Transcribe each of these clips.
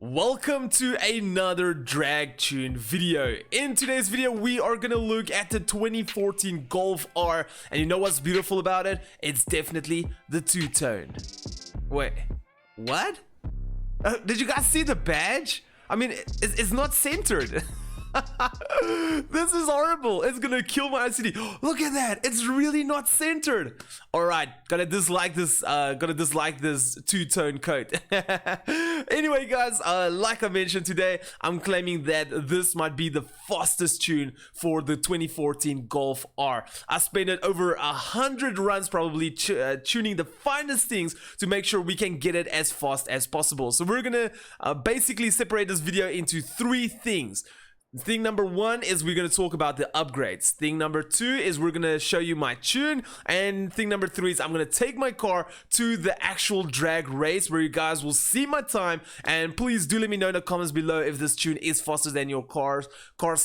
Welcome to another drag tune video. In today's video, we are gonna look at the 2014 Golf R, and you know what's beautiful about it? It's definitely the two-tone. Wait, what? Did you guys see the badge? I mean, it's not centered. This is horrible. It's gonna kill my ICD. Look at that. It's really not centered. All right, gonna dislike this two-tone coat. Anyway, guys, like I mentioned today, I'm claiming that this might be the fastest tune for the 2014 Golf R. I spent it over 100 runs probably tuning the finest things to make sure we can get it as fast as possible. So we're gonna basically separate this video into three things. Thing number one is we're going to talk about the upgrades. Thing number two is we're going to show you my tune. And thing number three is I'm going to take my car to the actual drag race where you guys will see my time. And please do let me know in the comments below if this tune is faster than your car's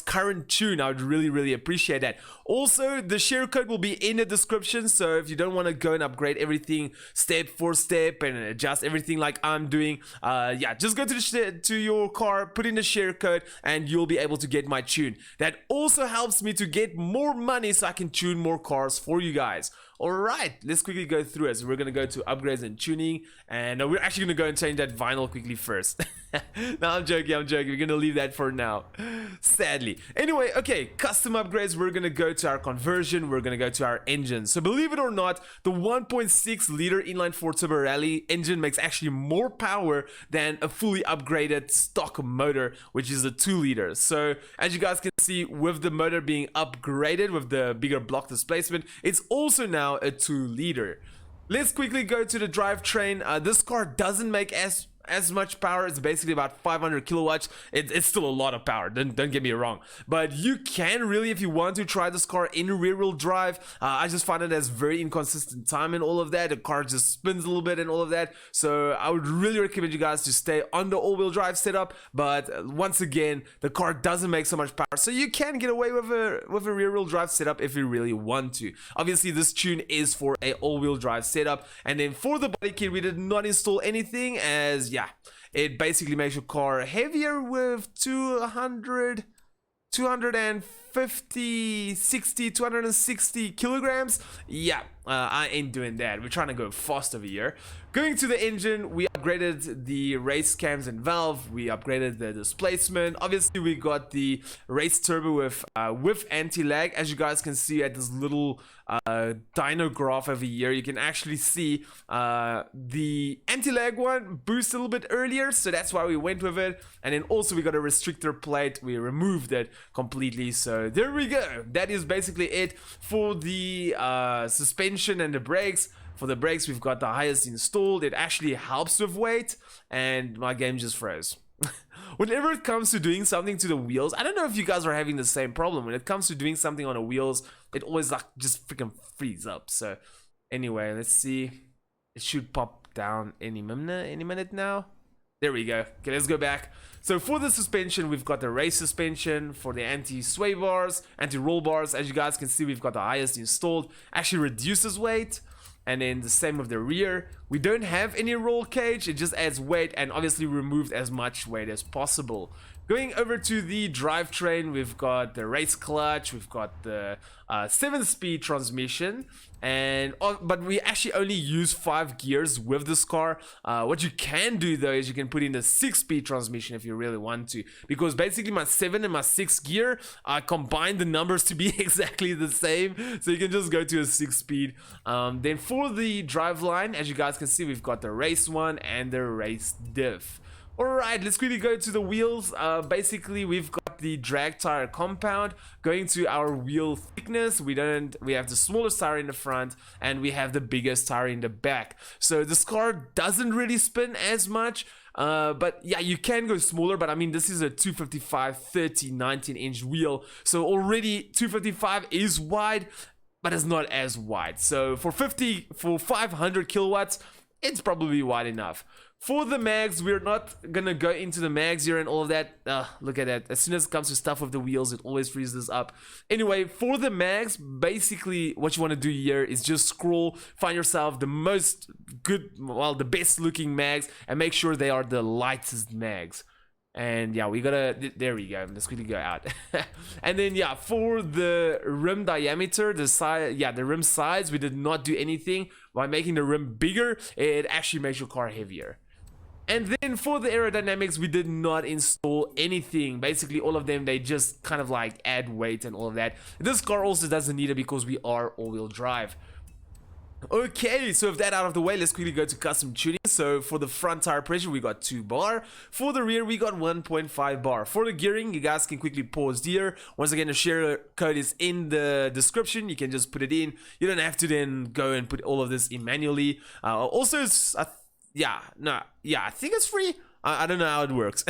current tune. I would really appreciate that. Also, the share code will be in the description. So if you don't want to go and upgrade everything step for step and adjust everything like I'm doing, yeah, just go to your car, put in the share code, and you'll be able to get my tune. That also helps me to get more money so I can tune more cars for you guys. Alright, let's quickly go through it. So we're going to go to upgrades and tuning, and we're actually going to go and change that vinyl quickly first. No, I'm joking. We're going to leave that for now, sadly. Anyway, okay, custom upgrades. We're going to go to our conversion. We're going to go to our engine. So believe it or not, the 1.6 liter inline-4 turbo rally engine makes actually more power than a fully upgraded stock motor, which is a 2 liter. So as you guys can see, with the motor being upgraded with the bigger block displacement, it's also now a 2 liter. Let's quickly go to the drivetrain. This car doesn't make as much power. It's basically about 500 kilowatts. It's still a lot of power, don't get me wrong, but you can really, if you want to, try this car in rear-wheel drive. I just find it has very inconsistent time and all of that. The car just spins a little bit and all of that, so I would really recommend you guys to stay on the all-wheel drive setup. But once again, the car doesn't make so much power, so you can get away with a rear-wheel drive setup if you really want to. Obviously, this tune is for a all-wheel drive setup. And then for the body kit, we did not install anything, as yeah, it basically makes your car heavier with 250, 260 kilograms. Yeah, I ain't doing that. We're trying to go fast over here. Going to the engine, we upgraded the race cams and valve. We upgraded the displacement. Obviously, we got the race turbo with anti-lag. As you guys can see at this little dyno graph over here, you can actually see the anti-lag one boosts a little bit earlier, so that's why we went with it. And then also we got a restrictor plate. We removed it completely, so there we go. That is basically it for the suspension and the brakes. For the brakes, we've got the highest installed. It actually helps with weight, and my game just froze. Whenever it comes to doing something to the wheels, I don't know if you guys are having the same problem. When it comes to doing something on the wheels, it always like just freaking freeze up. So anyway, let's see. It should pop down any minute now. There we go. Okay, let's go back. So for the suspension, we've got the race suspension. For the anti-sway bars, anti-roll bars, as you guys can see, we've got the highest installed. Actually reduces weight. And then the same with the rear. We don't have any roll cage. It just adds weight, and obviously removed as much weight as possible. Going over to the drivetrain, we've got the race clutch, we've got the 7-speed transmission, and but we actually only use 5 gears with this car. What you can do though is you can put in the 6-speed transmission if you really want to, because basically my 7 and my 6 gear, I combined the numbers to be exactly the same, so you can just go to a 6-speed. Then for the driveline, as you guys can see, we've got the race one and the race diff. Alright, let's quickly go to the wheels. Basically, we've got the drag tire compound. Going to our wheel thickness, we have the smallest tire in the front, and we have the biggest tire in the back. So this car doesn't really spin as much. But yeah, you can go smaller, but I mean, this is a 255 30 19-inch wheel. So already 255 is wide, but it's not as wide. So for 500 kilowatts, it's probably wide enough. For the mags, we're not gonna go into the mags here and all of that. Look at that. As soon as it comes to stuff with the wheels, it always freezes up. Anyway, for the mags, basically what you want to do here is just scroll, find yourself the most good, well, the best looking mags, and make sure they are the lightest mags. And yeah, we gotta, there we go, let's quickly go out. And then yeah, for the rim diameter, the size, yeah, the rim size, we did not do anything. By making the rim bigger, it actually makes your car heavier. And then for the aerodynamics, we did not install anything. Basically, all of them, they just kind of like add weight and all of that. This car also doesn't need it because we are all-wheel drive. Okay, so with that out of the way, let's quickly go to custom tuning. So for the front tire pressure, we got 2 bar. For the rear, we got 1.5 bar. For the gearing, you guys can quickly pause here. Once again, the share code is in the description. You can just put it in. You don't have to then go and put all of this in manually. Also, I think it's free. I don't know how it works.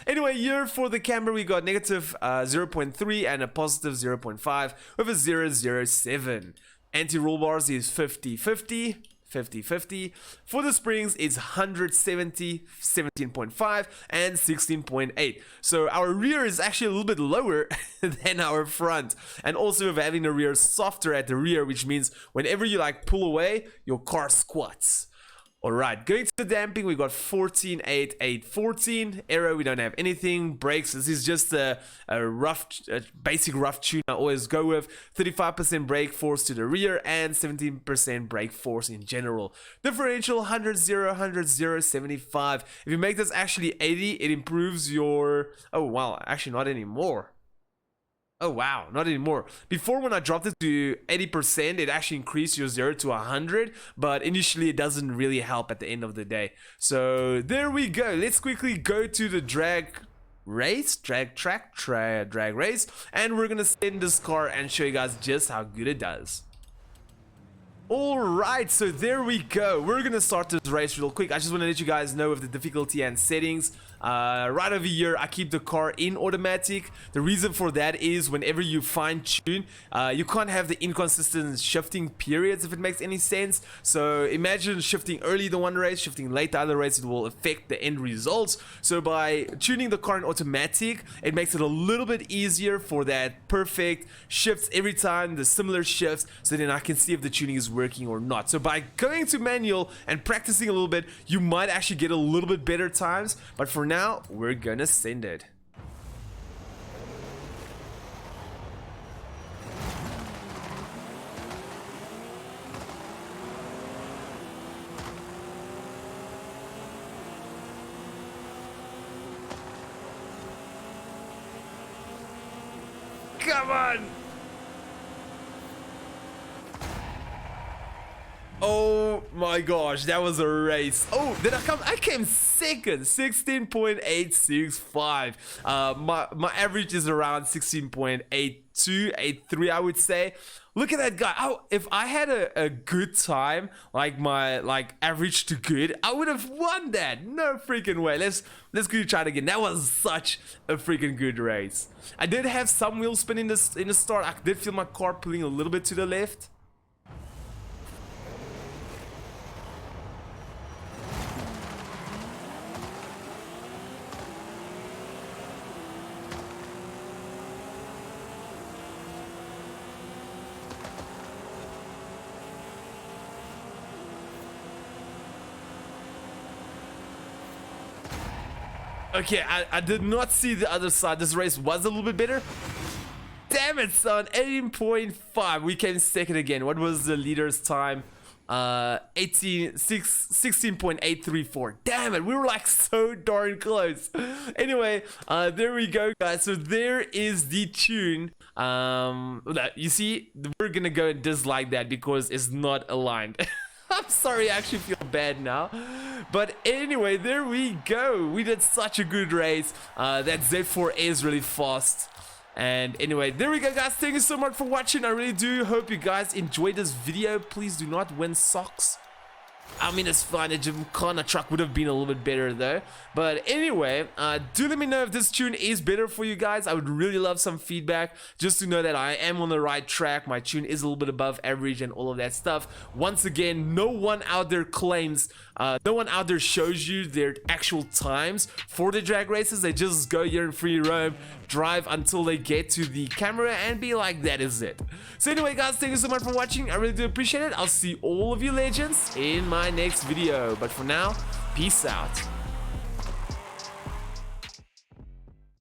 Anyway, here for the camber, we got negative 0.3 and a positive 0.5 with a 0.07. Anti-roll bars is 50-50. 50-50. For the springs, it's 170, 17.5, and 16.8. So our rear is actually a little bit lower than our front. And also with having the rear softer at the rear, which means whenever you like pull away, your car squats. Alright, going to the damping, we got 14, 8, 8, 14. Aero, we don't have anything. Brakes, this is just a basic rough tune I always go with. 35% brake force to the rear and 17% brake force in general. Differential, 100, 0, 100, 0, 75. If you make this actually 80, it improves your... Oh, wow, actually not anymore. Oh wow, not anymore. Before, when I dropped it to 80%, it actually increased your 0 to 100, but initially it doesn't really help at the end of the day. So there we go. Let's quickly go to the drag race, drag race, and we're gonna send this car and show you guys just how good it does. Alright, so there we go. We're gonna start this race real quick. I just want to let you guys know of the difficulty and settings. Right over here, I keep the car in automatic. The reason for that is whenever you fine tune, you can't have the inconsistent shifting periods, if it makes any sense. So imagine shifting early the one race, shifting late the other race, it will affect the end results. So by tuning the car in automatic, it makes it a little bit easier for that perfect shifts every time, the similar shifts, so then I can see if the tuning is working or not. So by going to manual and practicing a little bit, you might actually get a little bit better times, but for now, we're gonna send it. Come on! Oh my gosh, that was a race. Oh, did I come? I came second, 16.865. My average is around 16.82, 83, I would say. Look at that guy. Oh, if I had a good time, like my average to good, I would have won that. No freaking way. Let's go try it again. That was such a freaking good race. I did have some wheel spin in the start. I did feel my car pulling a little bit to the left. Okay, I did not see the other side. This race was a little bit better. Damn it, son. 18.5. We came second again. What was the leader's time? 16.834. Damn it, we were like so darn close. Anyway, there we go, guys. So there is the tune. You see, we're gonna go and dislike that because it's not aligned. I'm sorry, I actually feel bad now. But anyway, there we go. We did such a good race. That Z4 is really fast. And anyway, there we go, guys. Thank you so much for watching. I really do hope you guys enjoyed this video. Please do not win socks. I mean, it's fine. A Gymkhana truck would have been a little bit better though. But anyway, do let me know if this tune is better for you guys. I would really love some feedback just to know that I am on the right track. My tune is a little bit above average and all of that stuff. Once again, no one out there claims No one out there shows you their actual times for the drag races. They just go here in free roam, drive until they get to the camera and be like, that is it. So anyway guys, thank you so much for watching. I really do appreciate it. I'll see all of you legends in my next video, but for now, peace out.